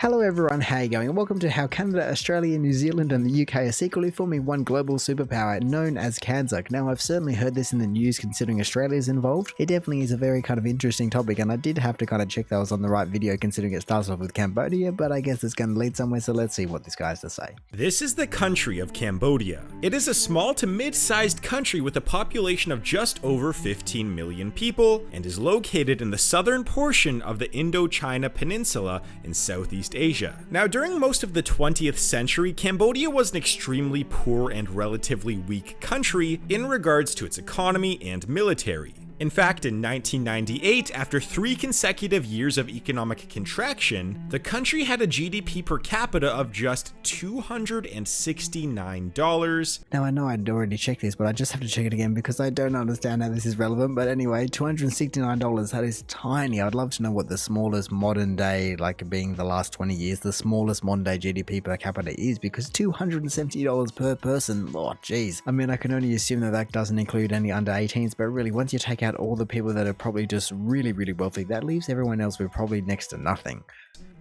Hello everyone, how you going? Welcome to how Canada, Australia, New Zealand and the UK are secretly forming one global superpower known as CANZUK. Now I've certainly heard this in the news considering Australia's involved. It definitely is a very kind of interesting topic and I did have to kind of check that I was on the right video considering it starts off with Cambodia, but I guess it's going to lead somewhere, so let's see what this guy has to say. This is the country of Cambodia. It is a small to mid-sized country with a population of just over 15 million people and is located in the southern portion of the Indochina Peninsula in Southeast Asia. Now, during most of the 20th century, Cambodia was an extremely poor and relatively weak country in regards to its economy and military. In fact, in 1998, after 3 consecutive years of economic contraction, the country had a GDP per capita of just $269. Now I know I'd already checked this, but I just have to check it again because I don't understand how this is relevant, but anyway, $269, that is tiny. I'd love to know what the smallest modern day, like being the last 20 years, the smallest modern day GDP per capita is, because $270 per person, oh geez. I mean, I can only assume that that doesn't include any under 18s, but really, once you take out all the people that are probably just really wealthy, that leaves everyone else with probably next to nothing,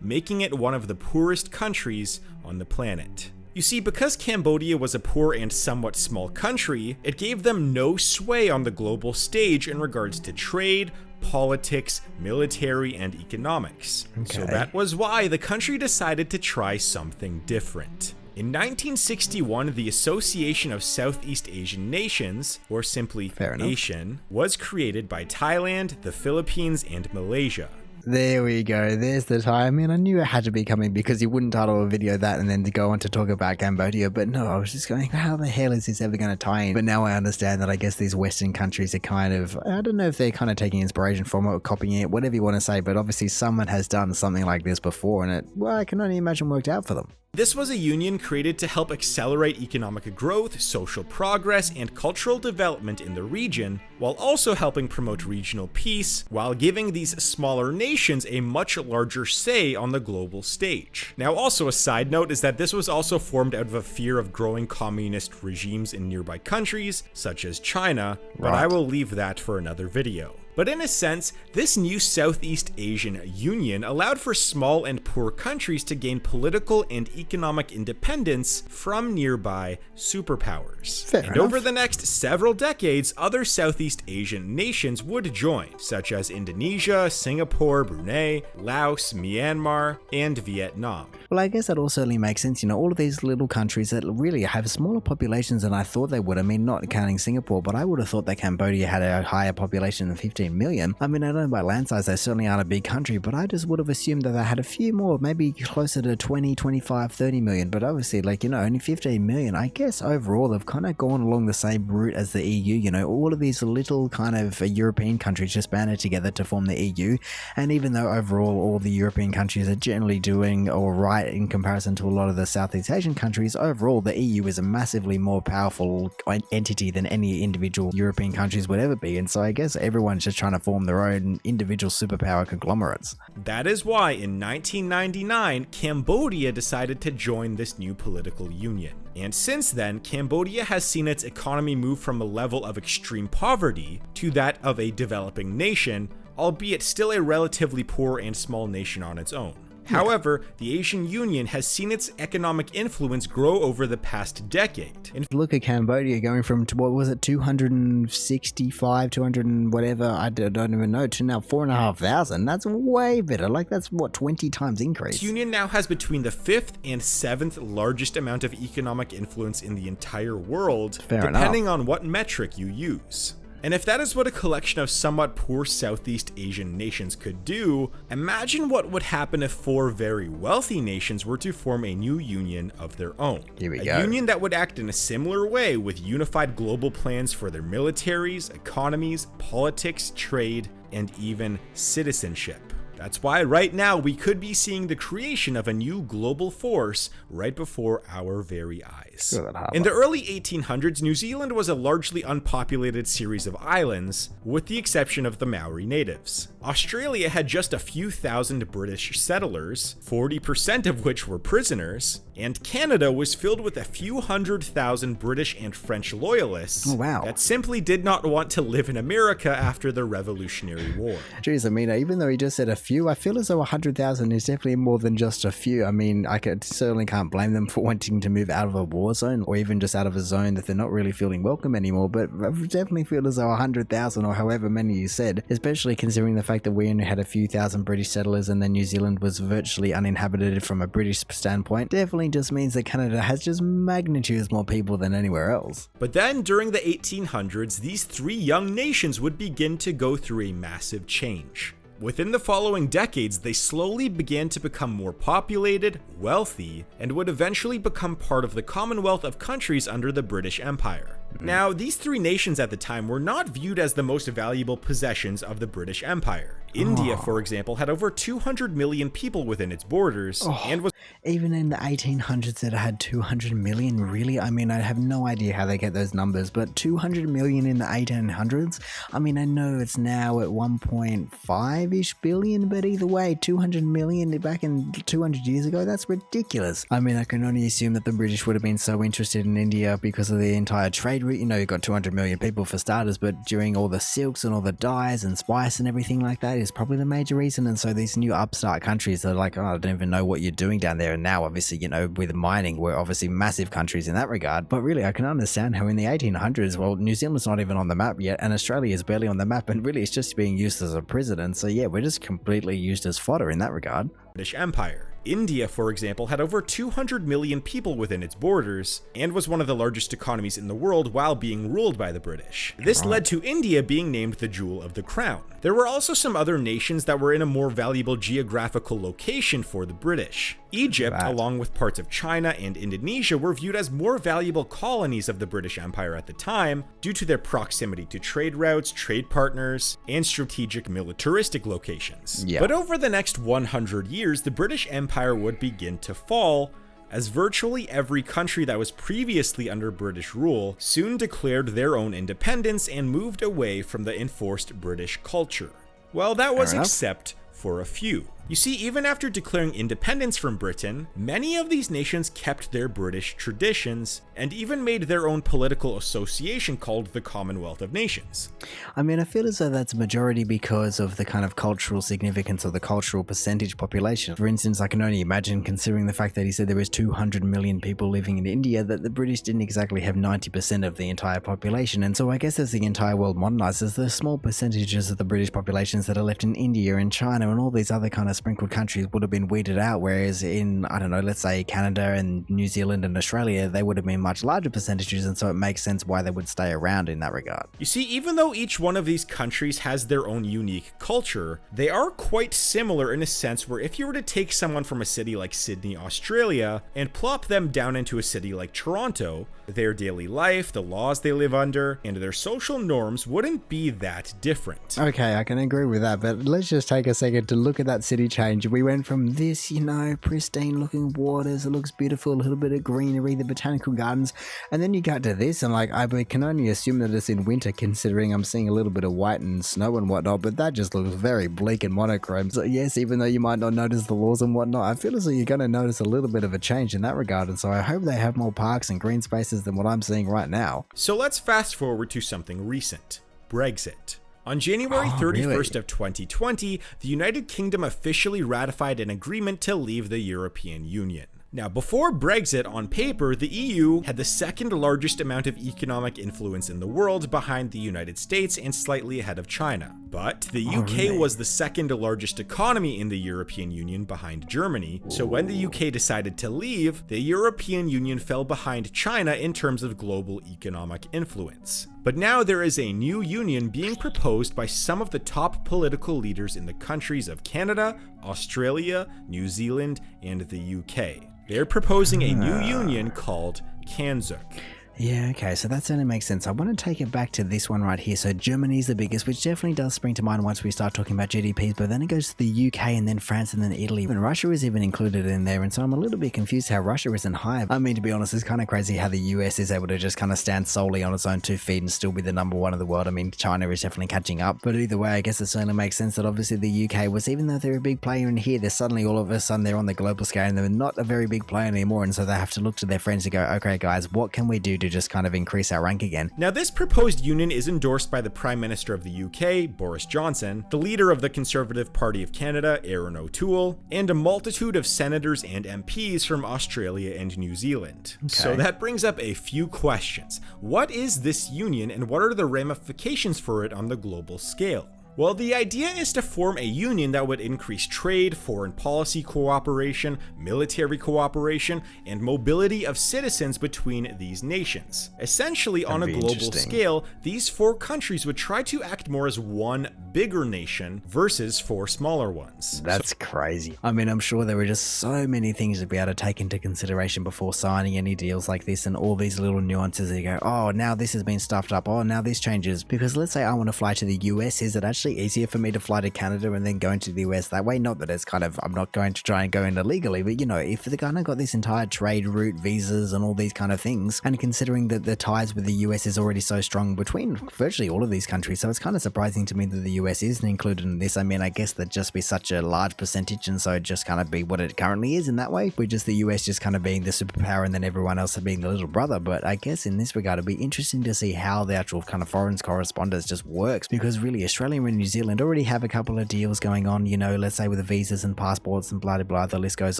making it one of the poorest countries on the planet. You see, because Cambodia was a poor and somewhat small country, it gave them no sway on the global stage in regards to trade, politics, military, and economics. So that was why the country decided to try something different. In 1961, the Association of Southeast Asian Nations, or simply ASEAN, was created by Thailand, the Philippines, and Malaysia. There we go, there's the time. I mean, I knew it had to be coming because you wouldn't title a video that and then to go on to talk about Cambodia, but no, I was just going, how the hell is this ever going to tie in? But now I understand that I guess these Western countries are kind of, I don't know if they're kind of taking inspiration from it or copying it, whatever you want to say, but obviously someone has done something like this before and it, well, I can only imagine worked out for them. This was a union created to help accelerate economic growth, social progress, and cultural development in the region, while also helping promote regional peace, while giving these smaller nations a much larger say on the global stage. Now, also a side note is that this was also formed out of a fear of growing communist regimes in nearby countries, such as China, but I will leave that for another video. But in a sense, this new Southeast Asian Union allowed for small and poor countries to gain political and economic independence from nearby superpowers. Fair enough. Over the next several decades, other Southeast Asian nations would join, such as Indonesia, Singapore, Brunei, Laos, Myanmar, and Vietnam. Well, I guess that all certainly makes sense. You know, all of these little countries that really have smaller populations than I thought they would. I mean, not counting Singapore, but I would have thought that Cambodia had a higher population than 15 million. I mean, I don't know by land size, they certainly aren't a big country, but I just would have assumed that they had a few more, maybe closer to 20, 25, 30 million. But obviously, like, you know, only 15 million. I guess overall, they've kind of gone along the same route as the EU. You know, all of these little kind of European countries just banded together to form the EU. And even though overall all the European countries are generally doing all right in comparison to a lot of the Southeast Asian countries, overall the EU is a massively more powerful entity than any individual European countries would ever be, and so I guess everyone's just trying to form their own individual superpower conglomerates. That is why in 1999 Cambodia decided to join this new political union. And since then, Cambodia has seen its economy move from a level of extreme poverty to that of a developing nation, albeit still a relatively poor and small nation on its own. However, the Asian Union has seen its economic influence grow over the past decade. And look at Cambodia going from, what was it, 265, 200 and whatever, I don't even know, to now 4,500. That's way better. Like, that's what, 20 times increase. The Union now has between the 5th and 7th largest amount of economic influence in the entire world, depending on what metric you use. And if that is what a collection of somewhat poor Southeast Asian nations could do, imagine what would happen if 4 very wealthy nations were to form a new union of their own. Here we go. Union that would act in a similar way with unified global plans for their militaries, economies, politics, trade, and even citizenship. That's why right now we could be seeing the creation of a new global force right before our very eyes. In the early 1800s, New Zealand was a largely unpopulated series of islands, with the exception of the Maori natives. Australia had just a few thousand British settlers, 40% of which were prisoners, and Canada was filled with a few 100,000 British and French loyalists that simply did not want to live in America after the Revolutionary War. Jeez, I mean, even though he just said a few, I feel as though 100,000 is definitely more than just a few. I mean, certainly can't blame them for wanting to move out of a war zone, or even just out of a zone that they're not really feeling welcome anymore, but I definitely feel as though 100,000 or however many you said, especially considering the fact that we only had a few thousand British settlers and then New Zealand was virtually uninhabited from a British standpoint, definitely just means that Canada has just magnitudes more people than anywhere else. But then during the 1800s, these three young nations would begin to go through a massive change. Within the following decades, they slowly began to become more populated, wealthy, and would eventually become part of the Commonwealth of countries under the British Empire. Now, these three nations at the time were not viewed as the most valuable possessions of the British Empire. India, for example, had over 200 million people within its borders, and was even in the 1800s it had 200 million, really? I mean, I have no idea how they get those numbers, but 200 million in the 1800s? I mean, I know it's now at 1.5-ish billion, but either way, 200 million back in 200 years ago, that's ridiculous. I mean, I can only assume that the British would have been so interested in India because of the entire trade route. You know, you've got 200 million people for starters, but during all the silks and all the dyes and spice and everything like that is probably the major reason. And so these new upstart countries are like, oh, I don't even know what you're doing down there. And now, obviously, you know, with mining, we're obviously massive countries in that regard. But really, I can understand how in the 1800s, well, New Zealand's not even on the map yet, and Australia is barely on the map, and really it's just being used as a prison. So yeah, we're just completely used as fodder in that regard. British Empire. India, for example, had over 200 million people within its borders, and was one of the largest economies in the world while being ruled by the British. This led to India being named the Jewel of the Crown. There were also some other nations that were in a more valuable geographical location for the British. Egypt, along with parts of China and Indonesia, were viewed as more valuable colonies of the British Empire at the time due to their proximity to trade routes, trade partners, and strategic militaristic locations. But over the next 100 years, the British Empire would begin to fall, as virtually every country that was previously under British rule soon declared their own independence and moved away from the enforced British culture. Well, that was except for a few. You see, even after declaring independence from Britain, many of these nations kept their British traditions and even made their own political association called the Commonwealth of Nations. I mean, I feel as though that's a majority because of the kind of cultural significance of the cultural percentage population. For instance, I can only imagine, considering the fact that he said there was 200 million people living in India, that the British didn't exactly have 90% of the entire population. And so I guess as the entire world modernizes, the small percentages of the British populations that are left in India and China and all these other kind of sprinkled countries would have been weeded out, whereas in, I don't know, let's say Canada and New Zealand and Australia, they would have been much larger percentages, and so it makes sense why they would stay around in that regard. You see, even though each one of these countries has their own unique culture, they are quite similar in a sense where if you were to take someone from a city like Sydney, Australia, and plop them down into a city like Toronto, their daily life, the laws they live under, and their social norms wouldn't be that different. Okay, I can agree with that, but let's just take a second to look at that city change. We went from this, you know, pristine looking waters, it looks beautiful, a little bit of greenery, the botanical gardens, and then you got to this, and like, I can only assume that it's in winter, considering I'm seeing a little bit of white and snow and whatnot, but that just looks very bleak and monochrome. So yes, even though you might not notice the laws and whatnot, I feel as though you're going to notice a little bit of a change in that regard, and so I hope they have more parks and green spaces than what I'm seeing right now. So let's fast forward to something recent: Brexit. On January 31st of 2020, the United Kingdom officially ratified an agreement to leave the European Union. Now, before Brexit, on paper, the EU had the second largest amount of economic influence in the world, behind the United States and slightly ahead of China. But the UK was the second largest economy in the European Union, behind Germany, so when the UK decided to leave, the European Union fell behind China in terms of global economic influence. But now there is a new union being proposed by some of the top political leaders in the countries of Canada, Australia, New Zealand, and the UK. They're proposing a new union called CANZUK. Yeah, okay, so that certainly makes sense. I want to take it back to this one right here. So Germany's the biggest, which definitely does spring to mind once we start talking about GDPs, but then it goes to the UK and then France and then Italy. And Russia is even included in there, and so I'm a little bit confused how Russia isn't higher. I mean, to be honest, it's kind of crazy how the US is able to just kind of stand solely on its own 2 feet and still be the number one of the world. I mean, China is definitely catching up, but either way, I guess it certainly makes sense that obviously the UK was, even though they're a big player in here, they're suddenly all of a sudden they're on the global scale and they're not a very big player anymore, and so they have to look to their friends to go, okay guys, what can we do to just kind of increase our rank again? Now, this proposed union is endorsed by the Prime Minister of the UK, Boris Johnson, the leader of the Conservative Party of Canada, Aaron O'Toole, and a multitude of senators and MPs from Australia and New Zealand. Okay. So that brings up a few questions. What is this union and what are the ramifications for it on the global scale? Well, the idea is to form a union that would increase trade, foreign policy cooperation, military cooperation, and mobility of citizens between these nations. Essentially, on a global scale, these 4 countries would try to act more as one bigger nation versus 4 smaller ones. That's crazy. I mean, I'm sure there were just so many things to be able to take into consideration before signing any deals like this, and all these little nuances that you go, oh, now this has been stuffed up, oh, now this changes. Because let's say I want to fly to the US, is it actually easier for me to fly to Canada and then go into the US that way? Not that it's kind of, I'm not going to try and go in illegally, but you know, if the kind of got this entire trade route, visas and all these kind of things, and considering that the ties with the US is already so strong between virtually all of these countries, so it's kind of surprising to me that the US isn't included in this. I mean, I guess that'd just be such a large percentage, and so it'd just kind of be what it currently is in that way, with just the US just kind of being the superpower and then everyone else being the little brother. But I guess in this regard, it'd be interesting to see how the actual kind of foreign correspondence just works, because really Australia and New Zealand already have a couple of deals going on, you know, let's say with the visas and passports and blah blah blah, the list goes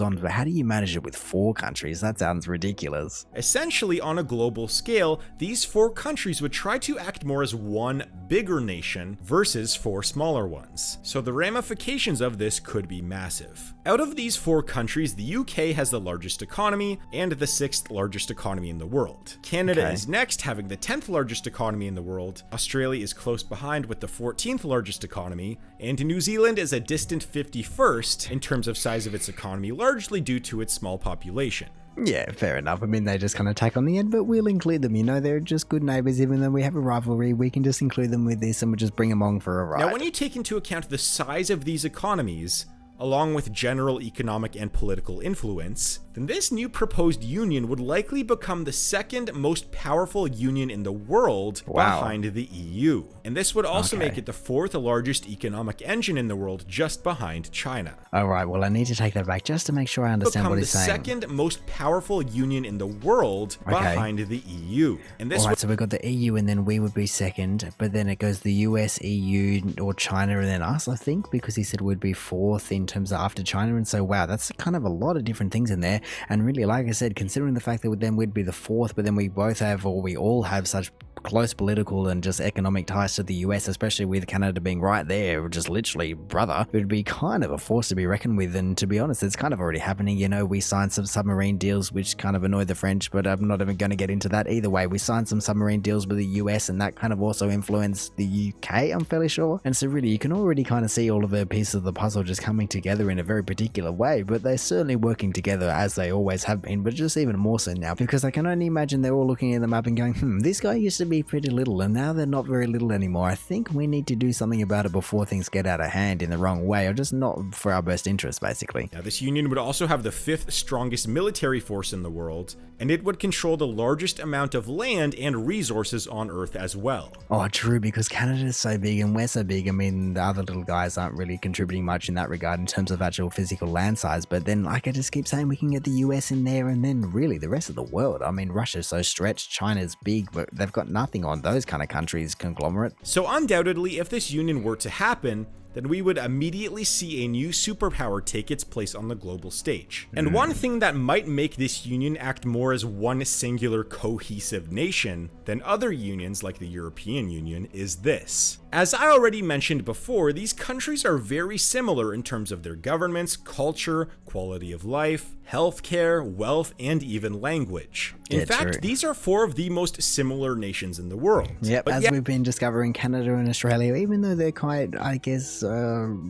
on. But how do you manage it with 4 countries? That sounds ridiculous. Essentially, on a global scale, these 4 countries would try to act more as one bigger nation versus 4 smaller ones. So the ramifications of this could be massive. Out of these 4 countries, the UK has the largest economy and the 6th largest economy in the world. Canada is next, having the 10th largest economy in the world. Australia is close behind with the 14th largest economy, and New Zealand is a distant 51st in terms of size of its economy, largely due to its small population. Yeah, fair enough. I mean, they just kind of tack on the end, but we'll include them. You know, they're just good neighbors. Even though we have a rivalry, we can just include them with this and we'll just bring them along for a ride. Now, when you take into account the size of these economies, along with general economic and political influence, then this new proposed union would likely become the 2nd most powerful union in the world behind the EU. And this would also make it the 4th largest economic engine in the world, just behind China. Alright, well, I need to take that back just to make sure I understand what he's saying. Become the 2nd most powerful union in the world behind the EU. And this so we've got the EU and then we would be 2nd, but then it goes the US, EU, or China, and then us, I think, because he said we'd be 4th in terms of after China. And so, wow, that's kind of a lot of different things in there. And really, like I said, considering the fact that then we'd be the 4th, but then we both have, or we all have, such close political and just economic ties to the US, especially with Canada being right there, just literally brother, it would be kind of a force to be reckoned with. And to be honest, it's kind of already happening. You know, we signed some submarine deals which kind of annoy the French, but I'm not even going to get into that. Either way, we signed some submarine deals with the US, and that kind of also influenced the UK, I'm fairly sure. And so really, you can already kind of see all of the pieces of the puzzle just coming together in a very particular way, but they're certainly working together as they always have been, but just even more so now, because I can only imagine they're all looking at the map and going, this guy used to be pretty little and now they're not very little anymore. I think we need to do something about it before things get out of hand in the wrong way, or just not for our best interest, basically. Now, this union would also have the 5th strongest military force in the world, and it would control the largest amount of land and resources on Earth as well. Oh, true, because Canada is so big and we're so big. I mean, the other little guys aren't really contributing much in that regard in terms of actual physical land size, but then, like I just keep saying, we can get the US in there, and then really the rest of the world. I mean, Russia's so stretched, China's big, but they've got nothing on those kind of countries conglomerate. So undoubtedly, if this union were to happen, then we would immediately see a new superpower take its place on the global stage. And one thing that might make this union act more as one singular cohesive nation than other unions like the European Union is this. As I already mentioned before, these countries are very similar in terms of their governments, culture, quality of life, healthcare, wealth, and even language. In fact, these are 4 of the most similar nations in the world. Yep, but as we've been discovering, Canada and Australia, even though they're quite, I guess,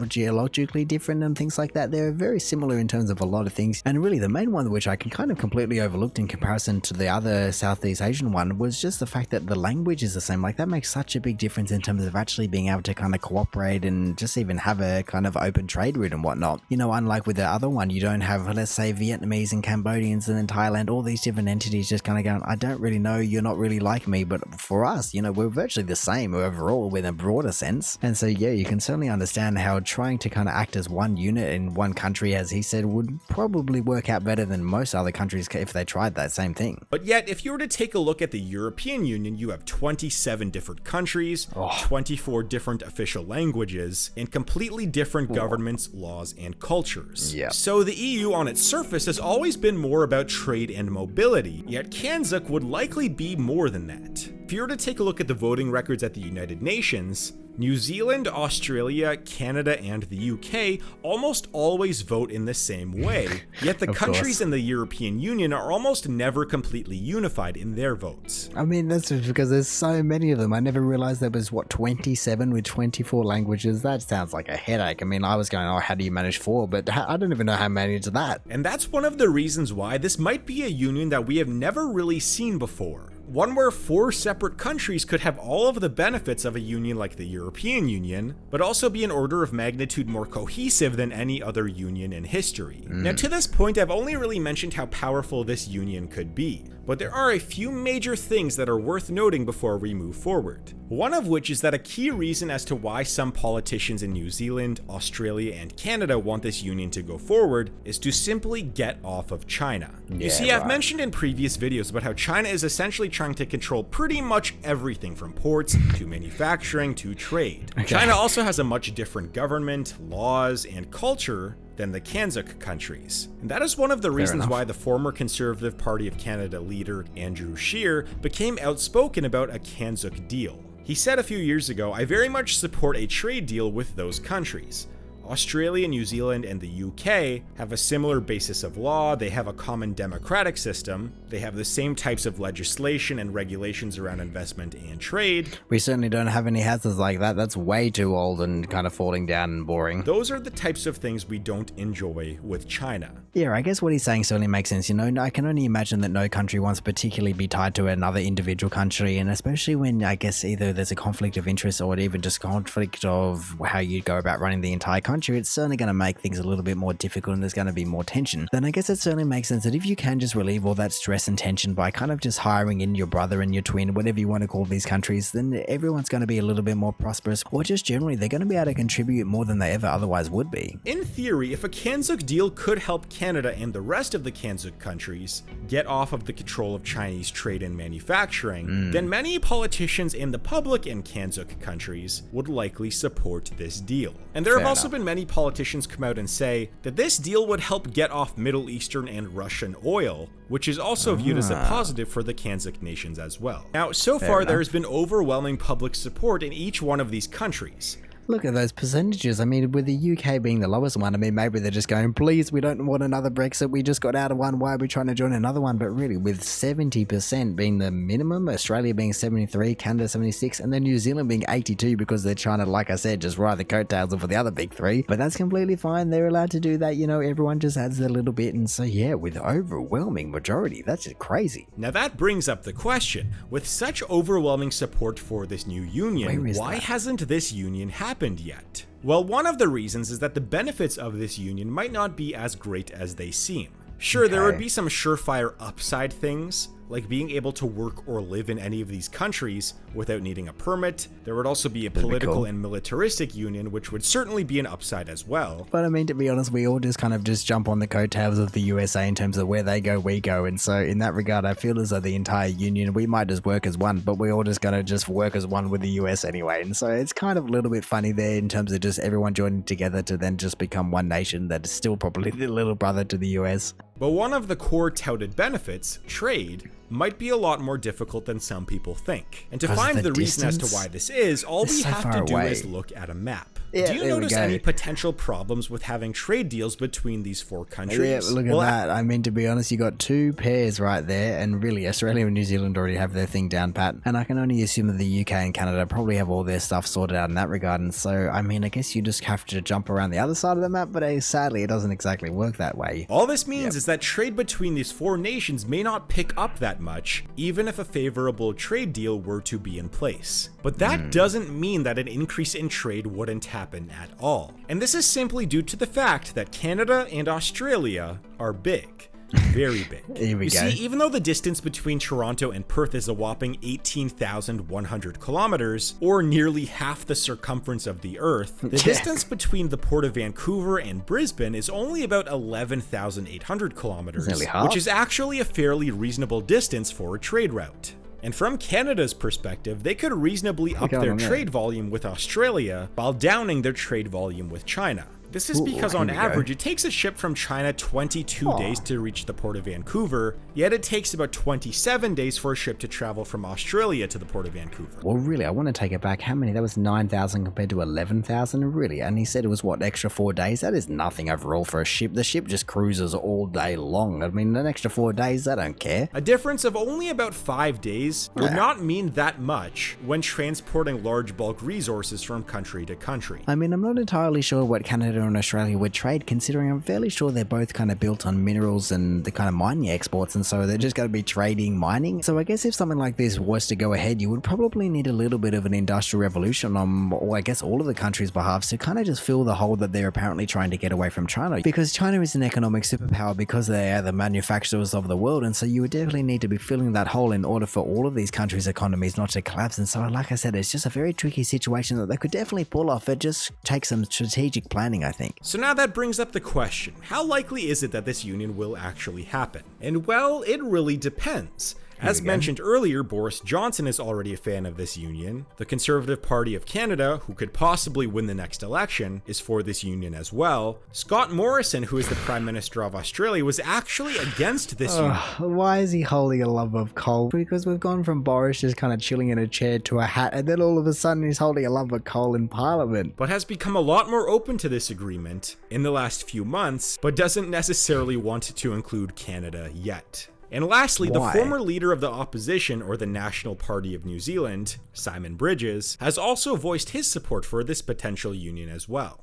geologically different and things like that. They're very similar in terms of a lot of things. And really the main one, which I can kind of completely overlooked in comparison to the other Southeast Asian one, was just the fact that the language is the same. Like that makes such a big difference in terms of actually being able to kind of cooperate and just even have a kind of open trade route and whatnot. You know, unlike with the other one, you don't have, let's say, Vietnamese and Cambodians and then Thailand, all these different entities just kind of going, I don't really know, you're not really like me. But for us, you know, we're virtually the same overall in a broader sense. And so, yeah, you can certainly understand how trying to kind of act as one unit in one country, as he said, would probably work out better than most other countries if they tried that same thing. But yet, if you were to take a look at the European Union, you have 27 different countries, 24 different official languages, and completely different governments, laws, and cultures. Yeah. So the EU on its surface has always been more about trade and mobility, yet CANZUK would likely be more than that. If you were to take a look at the voting records at the United Nations, New Zealand, Australia, Canada, and the UK almost always vote in the same way, yet the countries in the European Union are almost never completely unified in their votes. I mean, that's just because there's so many of them. I never realized there was, 27 with 24 languages? That sounds like a headache. I mean, I was going, how do you manage 4? But I don't even know how many to that. And that's one of the reasons why this might be a union that we have never really seen before. One where 4 separate countries could have all of the benefits of a union like the European Union, but also be an order of magnitude more cohesive than any other union in history. Now, to this point, I've only really mentioned how powerful this union could be, but there are a few major things that are worth noting before we move forward. One of which is that a key reason as to why some politicians in New Zealand, Australia, and Canada want this union to go forward is to simply get off of China. You see, I've mentioned in previous videos about how China is essentially trying to control pretty much everything from ports to manufacturing to trade. China also has a much different government, laws, and culture than the CANZUK countries. And that is one of the reasons why the former Conservative Party of Canada leader Andrew Scheer became outspoken about a CANZUK deal. He said a few years ago, "I very much support a trade deal with those countries. Australia, New Zealand, and the UK have a similar basis of law, they have a common democratic system, they have the same types of legislation and regulations around investment and trade. We certainly don't have any houses like that. That's way too old and kind of falling down and boring. Those are the types of things we don't enjoy with China." Yeah, I guess what he's saying certainly makes sense. You know, I can only imagine that no country wants to particularly be tied to another individual country, and especially when I guess either there's a conflict of interest or even just conflict of how you go about running the entire country, it's certainly going to make things a little bit more difficult and there's going to be more tension. Then I guess it certainly makes sense that if you can just relieve all that stress and tension by kind of just hiring in your brother and your twin, whatever you want to call these countries, then everyone's going to be a little bit more prosperous, or just generally they're going to be able to contribute more than they ever otherwise would be. In theory, if a CANZUK deal could help Canada and the rest of the CANZUK countries get off of the control of Chinese trade and manufacturing, then many politicians in the public in CANZUK countries would likely support this deal. And there have also been many politicians come out and say that this deal would help get off Middle Eastern and Russian oil, which is also viewed as a positive for the CANZUK nations as well. Now, so far there has been overwhelming public support in each one of these countries. Look at those percentages. I mean, with the UK being the lowest one, I mean, maybe they're just going, please, we don't want another Brexit. We just got out of one. Why are we trying to join another one? But really, with 70% being the minimum, Australia being 73, Canada 76, and then New Zealand being 82 because they're trying to, like I said, just ride the coattails of the other big three. But that's completely fine. They're allowed to do that. You know, everyone just adds a little bit. And so, yeah, with overwhelming majority, that's just crazy. Now, that brings up the question. With such overwhelming support for this new union, why hasn't this union happened yet? Well, one of the reasons is that the benefits of this union might not be as great as they seem. Sure, there would be some surefire upside things, like being able to work or live in any of these countries without needing a permit. There would also be a political and militaristic union, which would certainly be an upside as well. But I mean, to be honest, we all just kind of just jump on the coattails of the USA in terms of where they go, we go. And so in that regard, I feel as though the entire union, we might just work as one, but we're all just going to just work as one with the US anyway. And so it's kind of a little bit funny there in terms of just everyone joining together to then just become one nation that is still probably the little brother to the US. But one of the core touted benefits, trade, might be a lot more difficult than some people think. And to find the reason as to why this is, all we have to do is look at a map. Yeah, Do you there we notice go. any potential problems with having trade deals between these 4 countries? Yeah, look at that. I mean, to be honest, you got 2 pairs right there, and really, Australia and New Zealand already have their thing down pat. And I can only assume that the UK and Canada probably have all their stuff sorted out in that regard. And so, I mean, I guess you just have to jump around the other side of the map, but sadly, it doesn't exactly work that way. All this means is that trade between these 4 nations may not pick up that much, even if a favorable trade deal were to be in place. But that doesn't mean that an increase in trade wouldn't happen at all. And this is simply due to the fact that Canada and Australia are big. Very big. Here we You go. see, even though the distance between Toronto and Perth is a whopping 18,100 kilometers, or nearly half the circumference of the Earth, the distance between the Port of Vancouver and Brisbane is only about 11,800 kilometers, Nearly half. which is actually a fairly reasonable distance for a trade route. And from Canada's perspective, they could reasonably up their trade volume with Australia while downing their trade volume with China. This is because on average, it takes a ship from China 22 days to reach the Port of Vancouver, yet it takes about 27 days for a ship to travel from Australia to the Port of Vancouver. Well, really, I want to take it back. How many? That was 9,000 compared to 11,000, really? And he said it was, what, extra 4 days? That is nothing overall for a ship. The ship just cruises all day long. I mean, an extra 4 days, I don't care. A difference of only about 5 days would not mean that much when transporting large bulk resources from country to country. I mean, I'm not entirely sure what Canada and Australia would trade, considering I'm fairly sure they're both kind of built on minerals and the kind of mining exports, and so they're just going to be trading mining. So I guess if something like this was to go ahead, you would probably need a little bit of an industrial revolution on, or I guess all of the countries' behalves to kind of just fill the hole that they're apparently trying to get away from China. Because China is an economic superpower because they are the manufacturers of the world, and so you would definitely need to be filling that hole in order for all of these countries' economies not to collapse. And so, like I said, it's just a very tricky situation that they could definitely pull off. It just takes some strategic planning, I think. So now that brings up the question, how likely is it that this union will actually happen? And well, it really depends. As mentioned earlier, Boris Johnson is already a fan of this union. The Conservative Party of Canada, who could possibly win the next election, is for this union as well. Scott Morrison, who is the Prime Minister of Australia, was actually against this union. Why is he holding a love of coal? Because we've gone from Boris just kind of chilling in a chair to a hat, and then all of a sudden he's holding a love of coal in Parliament. But has become a lot more open to this agreement in the last few months, but doesn't necessarily want to include Canada yet. And lastly, the former leader of the opposition, or the National Party of New Zealand, Simon Bridges, has also voiced his support for this potential union as well.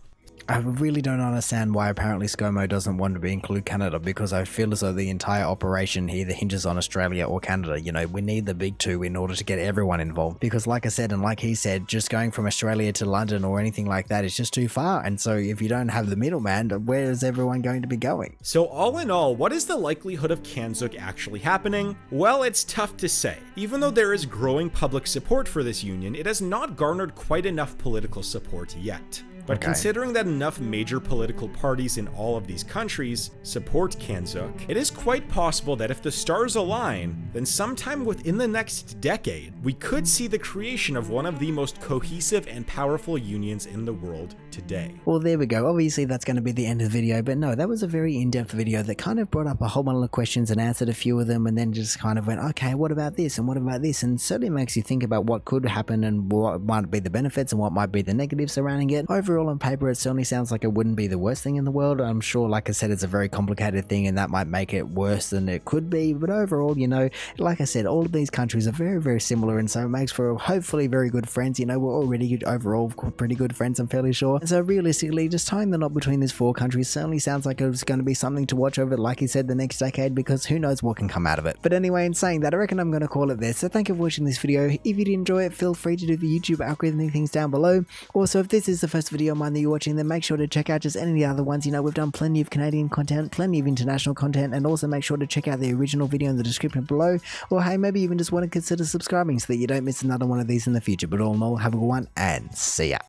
I really don't understand why apparently ScoMo doesn't want to include Canada, because I feel as though the entire operation either hinges on Australia or Canada. You know, we need the big two in order to get everyone involved, because like I said, and like he said, just going from Australia to London or anything like that is just too far. And so if you don't have the middleman, where is everyone going to be going? So all in all, what is the likelihood of CANZUK actually happening? Well, it's tough to say. Even though there is growing public support for this union, it has not garnered quite enough political support yet. But considering that enough major political parties in all of these countries support CANZUK, it is quite possible that if the stars align, then sometime within the next decade, we could see the creation of one of the most cohesive and powerful unions in the world today. Well, there we go. Obviously, that's going to be the end of the video, but no, that was a very in-depth video that kind of brought up a whole bunch of questions and answered a few of them, and then just kind of went, okay, what about this and what about this? And certainly makes you think about what could happen and what might be the benefits and what might be the negatives surrounding it. Overall, on paper, it certainly sounds like it wouldn't be the worst thing in the world. I'm sure, like I said, it's a very complicated thing and that might make it worse than it could be, but overall, you know, like I said, all of these countries are very, very similar, and so it makes for hopefully very good friends. You know, we're already overall pretty good friends, I'm fairly sure. And so realistically, just tying the knot between these 4 countries certainly sounds like it's going to be something to watch over, like he said, the next decade, because who knows what can come out of it. But anyway, in saying that, I reckon I'm going to call it there. So thank you for watching this video. If you did enjoy it, feel free to do the YouTube algorithm things down below. Also, if this is the first video of mine that you're watching, then make sure to check out just any of the other ones. You know, we've done plenty of Canadian content, plenty of international content, and also make sure to check out the original video in the description below. Or hey, maybe even just want to consider subscribing so that you don't miss another one of these in the future. But all in all, have a good one and see ya.